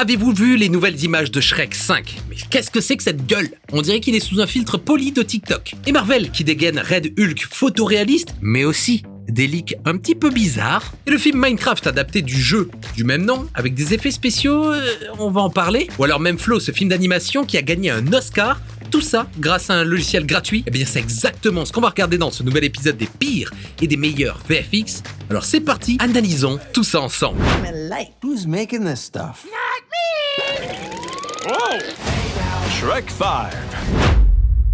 Avez-vous vu les nouvelles images de Shrek 5 ? Mais qu'est-ce que c'est que cette gueule ? On dirait qu'il est sous un filtre poli de TikTok. Et Marvel qui dégaine Red Hulk photoréaliste, mais aussi des leaks un petit peu bizarres. Et le film Minecraft adapté du jeu du même nom, avec des effets spéciaux, on va en parler. Ou alors même Flow, ce film d'animation qui a gagné un Oscar. Tout ça grâce à un logiciel gratuit. Eh bien c'est exactement ce qu'on va regarder dans ce nouvel épisode des pires et des meilleurs VFX. Alors c'est parti, analysons tout ça ensemble. Who's making this stuff? Whoa! Shrek 5.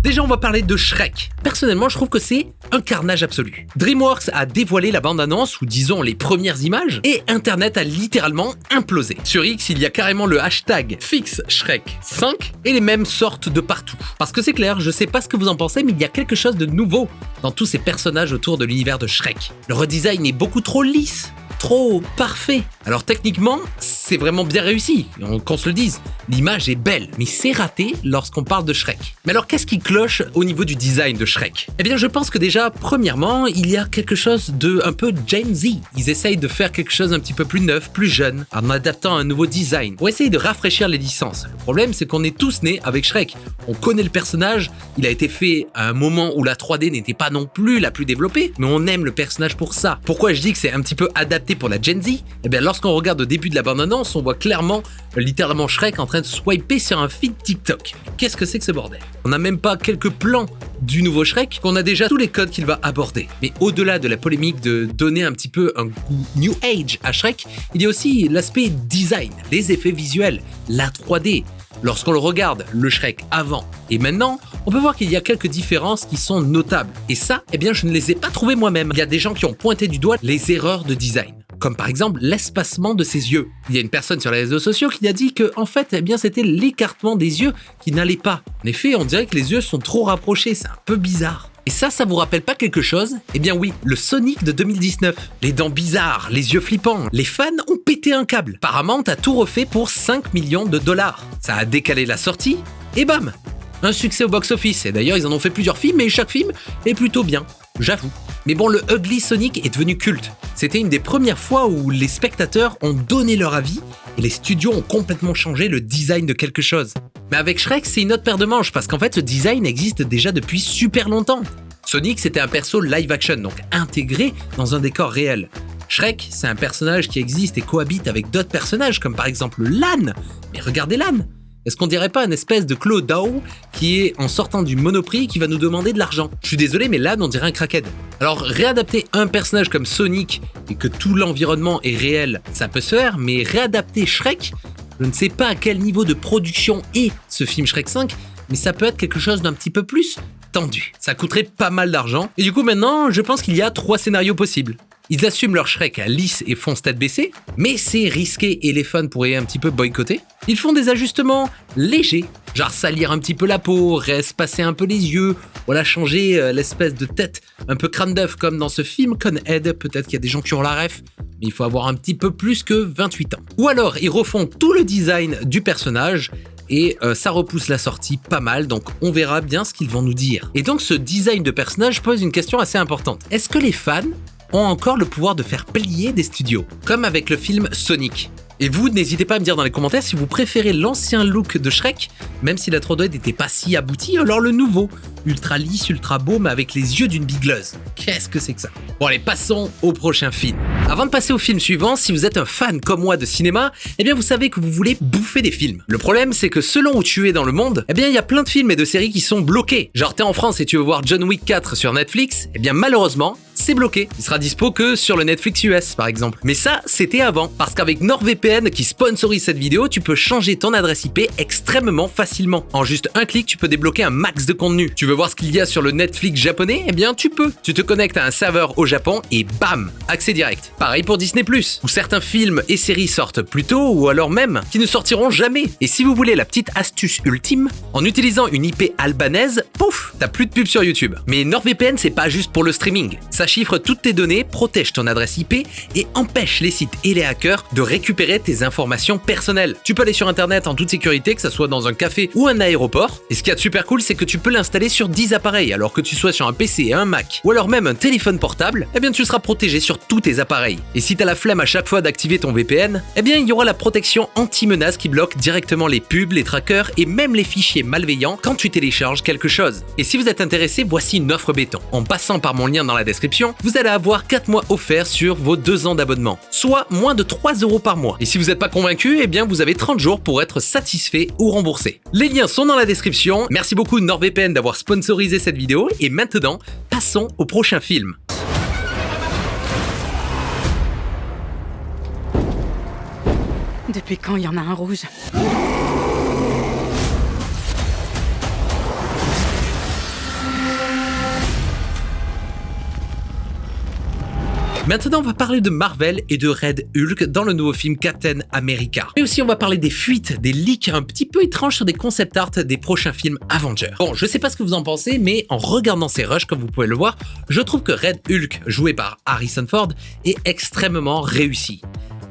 Déjà, on va parler de Shrek. Personnellement, je trouve que c'est un carnage absolu. DreamWorks a dévoilé la bande-annonce, ou disons les premières images, et Internet a littéralement implosé. Sur X, il y a carrément le hashtag #FixShrek5 et les mêmes sortent de partout. Parce que c'est clair, je sais pas ce que vous en pensez, mais il y a quelque chose de nouveau dans tous ces personnages autour de l'univers de Shrek. Le redesign est beaucoup trop lisse. Trop parfait. Alors techniquement, c'est vraiment bien réussi, qu'on se le dise. L'image est belle, mais c'est raté lorsqu'on parle de Shrek. Mais alors qu'est-ce qui cloche au niveau du design de Shrek ? Eh bien je pense que déjà, premièrement, il y a quelque chose de un peu Gen Z. Ils essayent de faire quelque chose un petit peu plus neuf, plus jeune, en adaptant un nouveau design, ou essayent de rafraîchir les licences. Le problème, c'est qu'on est tous nés avec Shrek. On connaît le personnage, il a été fait à un moment où la 3D n'était pas non plus la plus développée, mais on aime le personnage pour ça. Pourquoi je dis que c'est un petit peu adapté pour la Gen Z ? Eh bien lorsqu'on regarde au début de la bande-annonce, on voit clairement, littéralement Shrek en train de swiper sur un feed TikTok. Qu'est-ce que c'est que ce bordel ? On n'a même pas quelques plans du nouveau Shrek qu'on a déjà tous les codes qu'il va aborder. Mais au-delà de la polémique de donner un petit peu un goût New Age à Shrek, il y a aussi l'aspect design, les effets visuels, la 3D. Lorsqu'on le regarde, le Shrek avant et maintenant, on peut voir qu'il y a quelques différences qui sont notables. Et ça, eh bien, je ne les ai pas trouvées moi-même. Il y a des gens qui ont pointé du doigt les erreurs de design. Comme par exemple l'espacement de ses yeux. Il y a une personne sur les réseaux sociaux qui a dit que en fait, eh bien, c'était l'écartement des yeux qui n'allait pas. En effet, on dirait que les yeux sont trop rapprochés, c'est un peu bizarre. Et ça vous rappelle pas quelque chose ? Eh bien oui, le Sonic de 2019. Les dents bizarres, les yeux flippants. Les fans ont pété un câble. Paramount a tout refait pour 5 millions de dollars. Ça a décalé la sortie, et bam ! Un succès au box-office. Et d'ailleurs, ils en ont fait plusieurs films, et chaque film est plutôt bien, j'avoue. Mais bon, le Ugly Sonic est devenu culte. C'était une des premières fois où les spectateurs ont donné leur avis et les studios ont complètement changé le design de quelque chose. Mais avec Shrek, c'est une autre paire de manches parce qu'en fait, ce design existe déjà depuis super longtemps. Sonic, c'était un perso live action, donc intégré dans un décor réel. Shrek, c'est un personnage qui existe et cohabite avec d'autres personnages, comme par exemple l'âne. Mais regardez l'âne! Est-ce qu'on dirait pas une espèce de Claude Dao qui est en sortant du Monoprix qui va nous demander de l'argent ? Je suis désolé, mais l'âne, on dirait un crackhead. Alors, réadapter un personnage comme Sonic et que tout l'environnement est réel, ça peut se faire, mais réadapter Shrek, je ne sais pas à quel niveau de production est ce film Shrek 5, mais ça peut être quelque chose d'un petit peu plus tendu. Ça coûterait pas mal d'argent. Et du coup, maintenant, je pense qu'il y a 3 scénarios possibles. Ils assument leur Shrek à lisse et foncent tête baissée, mais c'est risqué et les fans pourraient un petit peu boycotter. Ils font des ajustements légers, genre salir un petit peu la peau, respacer un peu les yeux, voilà, changer l'espèce de tête un peu crâne d'œuf comme dans ce film Conhead, peut-être qu'il y a des gens qui ont la ref, mais il faut avoir un petit peu plus que 28 ans. Ou alors ils refont tout le design du personnage, et ça repousse la sortie pas mal, donc on verra bien ce qu'ils vont nous dire. Et donc ce design de personnage pose une question assez importante. Est-ce que les fans ont encore le pouvoir de faire plier des studios, comme avec le film Sonic ? Et vous, n'hésitez pas à me dire dans les commentaires si vous préférez l'ancien look de Shrek, même si la 3D n'était pas si aboutie, alors le nouveau, ultra lisse, ultra beau, mais avec les yeux d'une bigleuse. Qu'est-ce que c'est que ça ? Bon allez, passons au prochain film. Avant de passer au film suivant, si vous êtes un fan comme moi de cinéma, eh bien vous savez que vous voulez bouffer des films. Le problème, c'est que selon où tu es dans le monde, eh bien il y a plein de films et de séries qui sont bloqués. Genre t'es en France et tu veux voir John Wick 4 sur Netflix, eh bien malheureusement, c'est bloqué. Il sera dispo que sur le Netflix US par exemple. Mais ça, c'était avant, parce qu'avec NordVPN qui sponsorise cette vidéo, tu peux changer ton adresse IP extrêmement facilement. En juste un clic, tu peux débloquer un max de contenu. Tu veux voir ce qu'il y a sur le Netflix japonais ? Eh bien tu peux. Tu te connectes à un serveur au Japon et bam, accès direct. Pareil pour Disney+, où certains films et séries sortent plus tôt ou alors même qui ne sortiront jamais. Et si vous voulez la petite astuce ultime, en utilisant une IP albanaise, pouf, t'as plus de pub sur YouTube. Mais NordVPN, c'est pas juste pour le streaming. Ça chiffre toutes tes données, protège ton adresse IP et empêche les sites et les hackers de récupérer retirer tes informations personnelles. Tu peux aller sur internet en toute sécurité, que ça soit dans un café ou un aéroport. Et ce qui est super cool, c'est que tu peux l'installer sur 10 appareils, alors que tu sois sur un PC, un Mac ou alors même un téléphone portable, eh bien tu seras protégé sur tous tes appareils. Et si tu as la flemme à chaque fois d'activer ton VPN, eh bien il y aura la protection anti-menace qui bloque directement les pubs, les trackers et même les fichiers malveillants quand tu télécharges quelque chose. Et si vous êtes intéressé, voici une offre béton. En passant par mon lien dans la description, vous allez avoir 4 mois offerts sur vos 2 ans d'abonnement, soit moins de 3 € par mois. Et si vous n'êtes pas convaincu, eh bien vous avez 30 jours pour être satisfait ou remboursé. Les liens sont dans la description. Merci beaucoup NordVPN d'avoir sponsorisé cette vidéo et maintenant, passons au prochain film. Depuis quand il y en a un rouge? Maintenant, on va parler de Marvel et de Red Hulk dans le nouveau film Captain America. Mais aussi, on va parler des fuites, des leaks un petit peu étranges sur des concept art des prochains films Avengers. Bon, je sais pas ce que vous en pensez, mais en regardant ces rushs, comme vous pouvez le voir, je trouve que Red Hulk, joué par Harrison Ford, est extrêmement réussi.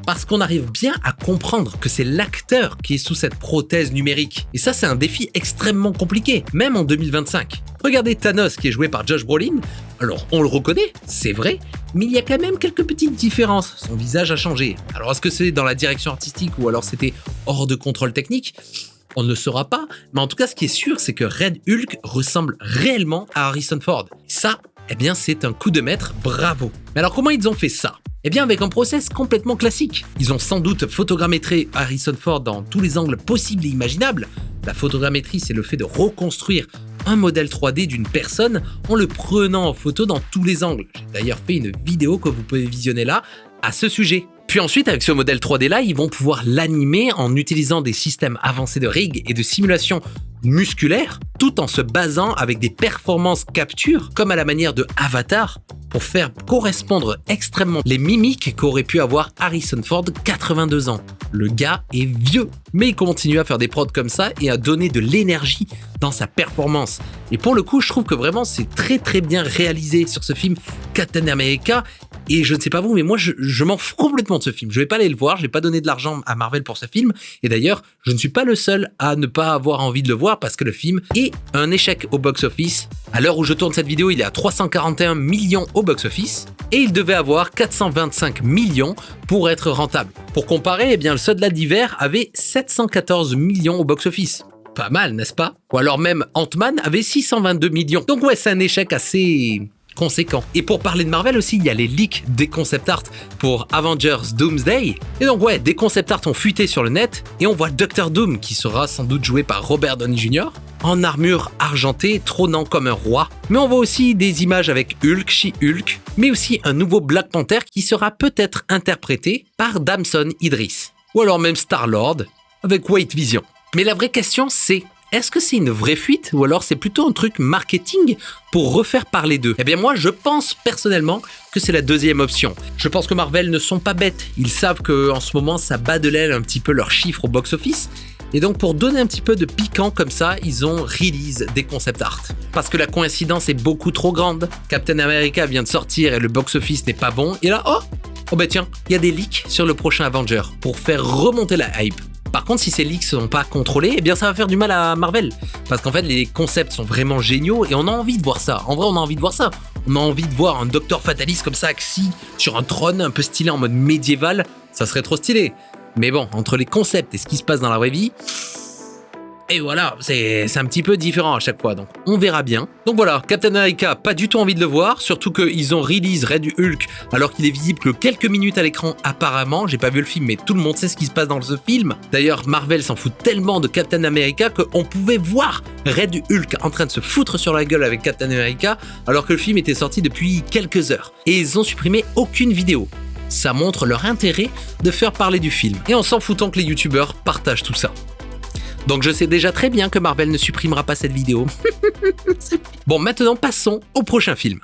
Parce qu'on arrive bien à comprendre que c'est l'acteur qui est sous cette prothèse numérique. Et ça, c'est un défi extrêmement compliqué, même en 2025. Regardez Thanos qui est joué par Josh Brolin. Alors, on le reconnaît, c'est vrai, mais il y a quand même quelques petites différences. Son visage a changé. Alors, est-ce que c'est dans la direction artistique ou alors c'était hors de contrôle technique ? On ne saura pas, mais en tout cas, ce qui est sûr, c'est que Red Hulk ressemble réellement à Harrison Ford. Ça, eh bien, c'est un coup de maître, bravo. Mais alors, comment ils ont fait ça ? Eh bien avec un process complètement classique. Ils ont sans doute photogrammétré Harrison Ford dans tous les angles possibles et imaginables. La photogrammétrie, c'est le fait de reconstruire un modèle 3D d'une personne en le prenant en photo dans tous les angles. J'ai d'ailleurs fait une vidéo que vous pouvez visionner là à ce sujet. Puis ensuite, avec ce modèle 3D là, ils vont pouvoir l'animer en utilisant des systèmes avancés de rig et de simulation musculaire, tout en se basant avec des performances capture, comme à la manière de Avatar, pour faire correspondre extrêmement les mimiques qu'aurait pu avoir Harrison Ford, 82 ans. Le gars est vieux, mais il continue à faire des prods comme ça et à donner de l'énergie dans sa performance. Et pour le coup, je trouve que vraiment c'est très très bien réalisé sur ce film Captain America. Et je ne sais pas vous, mais moi je m'en fous complètement de ce film. Je vais pas aller le voir, je vais pas donner de l'argent à Marvel pour ce film. Et d'ailleurs, je ne suis pas le seul à ne pas avoir envie de le voir parce que le film est un échec au box-office. À l'heure où je tourne cette vidéo, il est à 341 millions au box-office et il devait avoir 425 millions pour être rentable. Pour comparer, eh bien, le soldat d'hiver avait 714 millions au box-office. Pas mal, n'est-ce pas? Ou alors même Ant-Man avait 622 millions. Donc ouais, c'est un échec assez conséquent. Et pour parler de Marvel aussi, il y a les leaks des concept art pour Avengers Doomsday. Et donc ouais, des concept art ont fuité sur le net et on voit Dr Doom qui sera sans doute joué par Robert Downey Jr. en armure argentée, trônant comme un roi. Mais on voit aussi des images avec Hulk, She-Hulk, mais aussi un nouveau Black Panther qui sera peut-être interprété par Damson Idris. Ou alors même Star-Lord avec White Vision. Mais la vraie question c'est, est-ce que c'est une vraie fuite ou alors c'est plutôt un truc marketing pour refaire parler d'eux? Eh bien moi je pense personnellement que c'est la deuxième option. Je pense que Marvel ne sont pas bêtes. Ils savent qu'en ce moment ça bat de l'aile un petit peu leurs chiffres au box-office. Et donc pour donner un petit peu de piquant comme ça, ils ont release des concept art. Parce que la coïncidence est beaucoup trop grande. Captain America vient de sortir et le box-office n'est pas bon. Et là, oh bah tiens, il y a des leaks sur le prochain Avenger pour faire remonter la hype. Par contre, si ces leaks ne sont pas contrôlés, eh bien ça va faire du mal à Marvel. Parce qu'en fait, les concepts sont vraiment géniaux et on a envie de voir ça. En vrai, on a envie de voir ça. On a envie de voir un Docteur Fatalis comme ça, assis sur un trône un peu stylé en mode médiéval. Ça serait trop stylé. Mais bon, entre les concepts et ce qui se passe dans la vraie vie, et voilà, c'est un petit peu différent à chaque fois, donc on verra bien. Donc voilà, Captain America, pas du tout envie de le voir, surtout qu'ils ont release Red Hulk alors qu'il est visible que quelques minutes à l'écran apparemment. J'ai pas vu le film, mais tout le monde sait ce qui se passe dans ce film. D'ailleurs, Marvel s'en fout tellement de Captain America qu'on pouvait voir Red Hulk en train de se foutre sur la gueule avec Captain America alors que le film était sorti depuis quelques heures. Et ils ont supprimé aucune vidéo. Ça montre leur intérêt de faire parler du film. Et en s'en foutant que les youtubeurs partagent tout ça. Donc je sais déjà très bien que Marvel ne supprimera pas cette vidéo. Bon, maintenant passons au prochain film.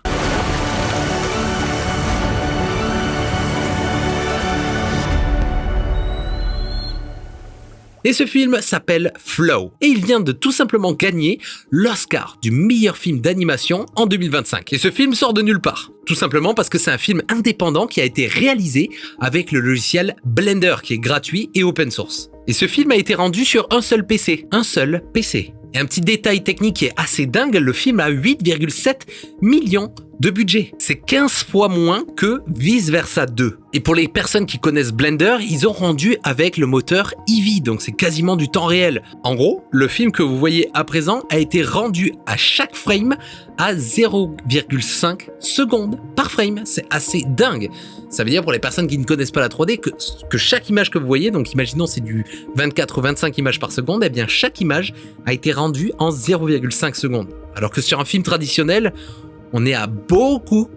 Et ce film s'appelle Flow. Et il vient de tout simplement gagner l'Oscar du meilleur film d'animation en 2025. Et ce film sort de nulle part. Tout simplement parce que c'est un film indépendant qui a été réalisé avec le logiciel Blender qui est gratuit et open source. Et ce film a été rendu sur un seul PC. Un seul PC. Et un petit détail technique qui est assez dingue, le film a 8,7 millions de budget. C'est 15 fois moins que Vice Versa 2. Et pour les personnes qui connaissent Blender, ils ont rendu avec le moteur Eevee, donc c'est quasiment du temps réel. En gros, le film que vous voyez à présent a été rendu à chaque frame à 0,5 secondes par frame. C'est assez dingue. Ça veut dire pour les personnes qui ne connaissent pas la 3D que chaque image que vous voyez, donc imaginons c'est du 24 ou 25 images par seconde, et bien chaque image a été rendue en 0,5 secondes. Alors que sur un film traditionnel, on est à beaucoup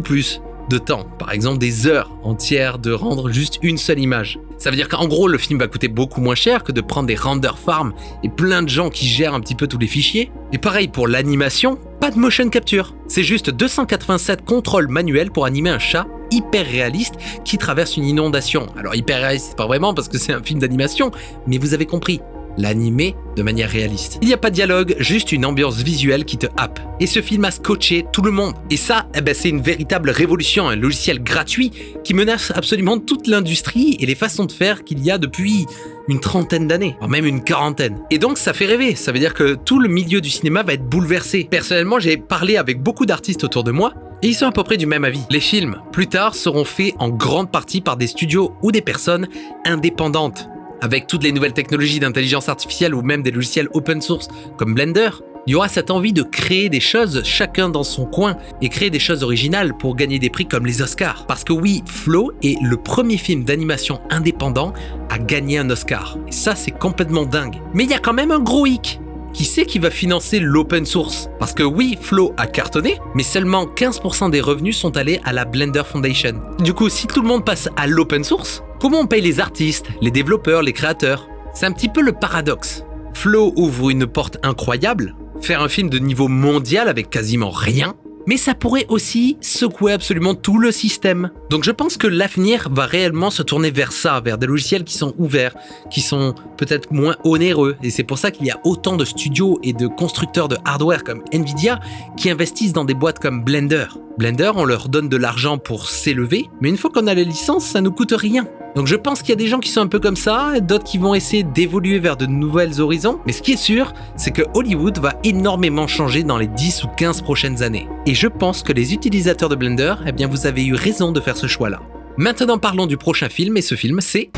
plus de temps. Par exemple, des heures entières de rendre juste une seule image. Ça veut dire qu'en gros, le film va coûter beaucoup moins cher que de prendre des render farms et plein de gens qui gèrent un petit peu tous les fichiers. Et pareil pour l'animation, pas de motion capture. C'est juste 287 contrôles manuels pour animer un chat hyper réaliste qui traverse une inondation. Alors hyper réaliste, pas vraiment parce que c'est un film d'animation, mais vous avez compris. L'animer de manière réaliste. Il n'y a pas de dialogue, juste une ambiance visuelle qui te happe. Et ce film a scotché tout le monde. Et ça, c'est une véritable révolution, un logiciel gratuit qui menace absolument toute l'industrie et les façons de faire qu'il y a depuis une trentaine d'années, voire même une quarantaine. Et donc ça fait rêver, ça veut dire que tout le milieu du cinéma va être bouleversé. Personnellement, j'ai parlé avec beaucoup d'artistes autour de moi, et ils sont à peu près du même avis. Les films, plus tard, seront faits en grande partie par des studios ou des personnes indépendantes. Avec toutes les nouvelles technologies d'intelligence artificielle ou même des logiciels open source comme Blender, il y aura cette envie de créer des choses chacun dans son coin et créer des choses originales pour gagner des prix comme les Oscars. Parce que oui, Flow est le premier film d'animation indépendant à gagner un Oscar. Et ça, c'est complètement dingue. Mais il y a quand même un gros hic. Qui c'est qui va financer l'open source? Parce que oui, Flow a cartonné, mais seulement 15% des revenus sont allés à la Blender Foundation. Du coup, si tout le monde passe à l'open source, comment on paye les artistes, les développeurs, les créateurs? C'est un petit peu le paradoxe. Flow ouvre une porte incroyable, faire un film de niveau mondial avec quasiment rien, mais ça pourrait aussi secouer absolument tout le système. Donc je pense que l'avenir va réellement se tourner vers ça, vers des logiciels qui sont ouverts, qui sont peut-être moins onéreux. Et c'est pour ça qu'il y a autant de studios et de constructeurs de hardware comme Nvidia qui investissent dans des boîtes comme Blender. Blender, on leur donne de l'argent pour s'élever, mais une fois qu'on a la licence, ça nous coûte rien. Donc je pense qu'il y a des gens qui sont un peu comme ça, et d'autres qui vont essayer d'évoluer vers de nouvelles horizons. Mais ce qui est sûr, c'est que Hollywood va énormément changer dans les 10 ou 15 prochaines années. Et je pense que les utilisateurs de Blender, vous avez eu raison de faire ce choix-là. Maintenant parlons du prochain film, et ce film c'est...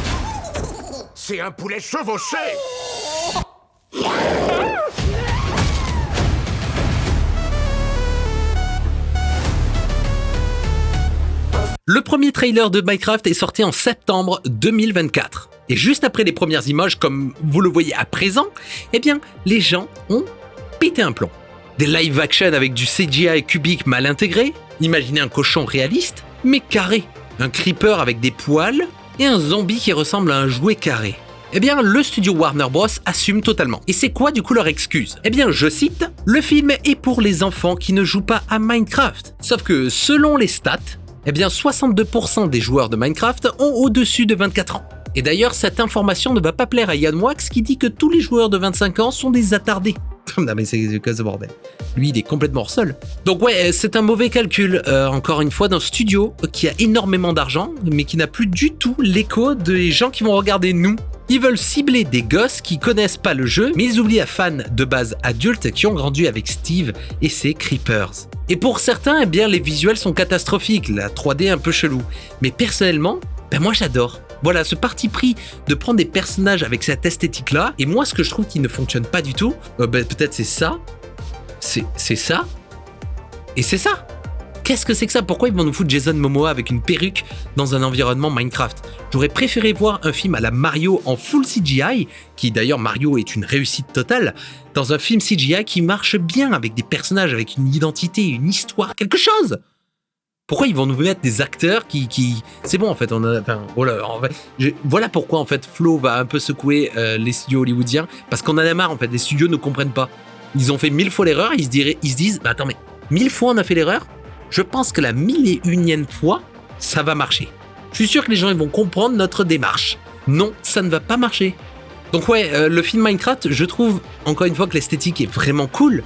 C'est un poulet chevauché! Le premier trailer de Minecraft est sorti en septembre 2024. Et juste après les premières images, comme vous le voyez à présent, les gens ont pété un plomb. Des live action avec du CGI cubique mal intégré, imaginez un cochon réaliste, mais carré. Un creeper avec des poils et un zombie qui ressemble à un jouet carré. Le studio Warner Bros assume totalement. Et c'est quoi du coup leur excuse? Je cite, « Le film est pour les enfants qui ne jouent pas à Minecraft. » Sauf que selon les stats, 62% des joueurs de Minecraft ont au-dessus de 24 ans. Et d'ailleurs, cette information ne va pas plaire à Yann Wax qui dit que tous les joueurs de 25 ans sont des attardés. Non mais c'est quoi ce bordel? Lui, il est complètement hors sol. Donc ouais, c'est un mauvais calcul, encore une fois, d'un studio qui a énormément d'argent, mais qui n'a plus du tout l'écho des gens qui vont regarder nous. Ils veulent cibler des gosses qui connaissent pas le jeu, mais ils oublient les fans de base adultes qui ont grandi avec Steve et ses Creepers. Et pour certains, les visuels sont catastrophiques, la 3D un peu chelou. Mais personnellement, moi j'adore. Voilà, ce parti pris de prendre des personnages avec cette esthétique-là, et moi ce que je trouve qui ne fonctionne pas du tout, peut-être c'est ça, c'est ça, et c'est ça. Qu'est-ce que c'est que ça? Pourquoi ils vont nous foutre Jason Momoa avec une perruque dans un environnement Minecraft? J'aurais préféré voir un film à la Mario en full CGI, qui d'ailleurs Mario est une réussite totale, dans un film CGI qui marche bien avec des personnages, avec une identité, une histoire, quelque chose. Pourquoi ils vont nous mettre des acteurs qui... C'est bon en fait, voilà pourquoi en fait Flow va un peu secouer les studios hollywoodiens, parce qu'on en a marre en fait, les studios ne comprennent pas. Ils ont fait 1000 fois l'erreur, ils se disent, attends mais 1000 fois on a fait l'erreur? Je pense que la 1001e fois, ça va marcher. Je suis sûr que les gens ils vont comprendre notre démarche. Non, ça ne va pas marcher. Donc ouais, le film Minecraft, je trouve encore une fois que l'esthétique est vraiment cool,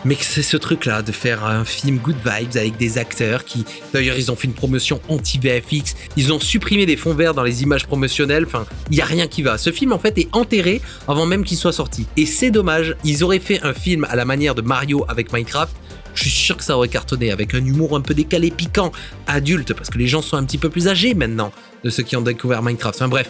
mais que c'est ce truc-là de faire un film good vibes avec des acteurs qui... D'ailleurs, ils ont fait une promotion anti-VFX, ils ont supprimé des fonds verts dans les images promotionnelles, enfin, il n'y a rien qui va. Ce film, en fait, est enterré avant même qu'il soit sorti. Et c'est dommage, ils auraient fait un film à la manière de Mario avec Minecraft, je suis sûr que ça aurait cartonné, avec un humour un peu décalé, piquant, adulte, parce que les gens sont un petit peu plus âgés maintenant, de ceux qui ont découvert Minecraft. Enfin bref.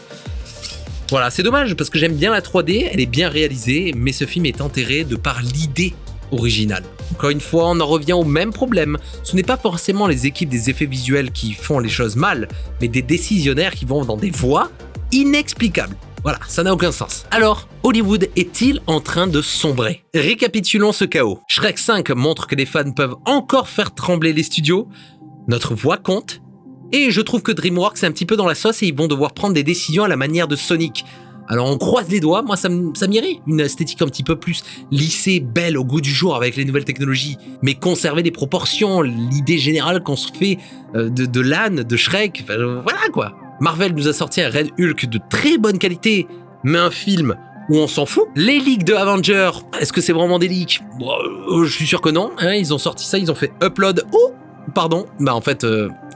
Voilà, c'est dommage, parce que j'aime bien la 3D, elle est bien réalisée, mais ce film est enterré de par l'idée originale. Encore une fois, on en revient au même problème. Ce n'est pas forcément les équipes des effets visuels qui font les choses mal, mais des décisionnaires qui vont dans des voies inexplicables. Voilà, ça n'a aucun sens. Alors, Hollywood est-il en train de sombrer? Récapitulons ce chaos. Shrek 5 montre que les fans peuvent encore faire trembler les studios. Notre voix compte. Et je trouve que DreamWorks est un petit peu dans la sauce et ils vont devoir prendre des décisions à la manière de Sonic. Alors on croise les doigts, moi ça m'irait, une esthétique un petit peu plus lissée, belle, au goût du jour avec les nouvelles technologies, mais conserver des proportions, l'idée générale qu'on se fait de l'âne, de Shrek, enfin, voilà quoi. Marvel nous a sorti un Red Hulk de très bonne qualité, mais un film où on s'en fout. Les leaks de Avengers, est-ce que c'est vraiment des leaks? Bon, je suis sûr que non, hein, ils ont sorti ça, ils ont fait upload, oh pardon, bah en fait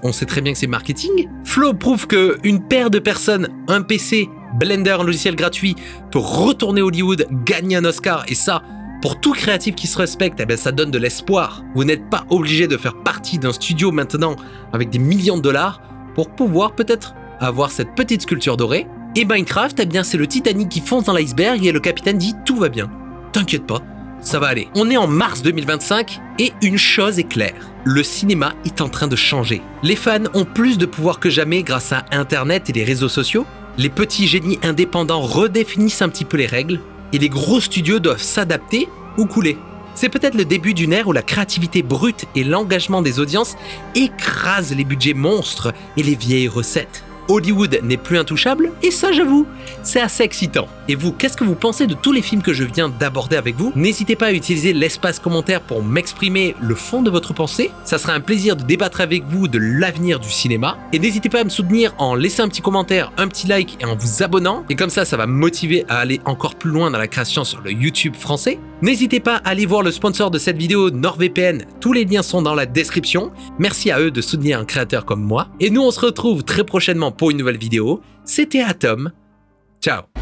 on sait très bien que c'est marketing. Flow prouve que une paire de personnes, un PC, Blender, un logiciel gratuit, peut retourner Hollywood, gagner un Oscar, et ça, pour tout créatif qui se respecte, eh bien, ça donne de l'espoir. Vous n'êtes pas obligé de faire partie d'un studio maintenant avec des millions de dollars pour pouvoir peut-être avoir cette petite sculpture dorée. Et Minecraft, eh bien, c'est le Titanic qui fonce dans l'iceberg et le capitaine dit tout va bien. T'inquiète pas, ça va aller. On est en mars 2025 et une chose est claire. Le cinéma est en train de changer. Les fans ont plus de pouvoir que jamais grâce à Internet et les réseaux sociaux. Les petits génies indépendants redéfinissent un petit peu les règles et les gros studios doivent s'adapter ou couler. C'est peut-être le début d'une ère où la créativité brute et l'engagement des audiences écrasent les budgets monstres et les vieilles recettes. Hollywood n'est plus intouchable, et ça j'avoue, c'est assez excitant. Et vous, qu'est-ce que vous pensez de tous les films que je viens d'aborder avec vous? N'hésitez pas à utiliser l'espace commentaire pour m'exprimer le fond de votre pensée. Ça sera un plaisir de débattre avec vous de l'avenir du cinéma. Et n'hésitez pas à me soutenir en laissant un petit commentaire, un petit like et en vous abonnant. Et comme ça va me motiver à aller encore plus loin dans la création sur le YouTube français. N'hésitez pas à aller voir le sponsor de cette vidéo, NordVPN. Tous les liens sont dans la description. Merci à eux de soutenir un créateur comme moi. Et nous, on se retrouve très prochainement pour une nouvelle vidéo. C'était Atom. Ciao.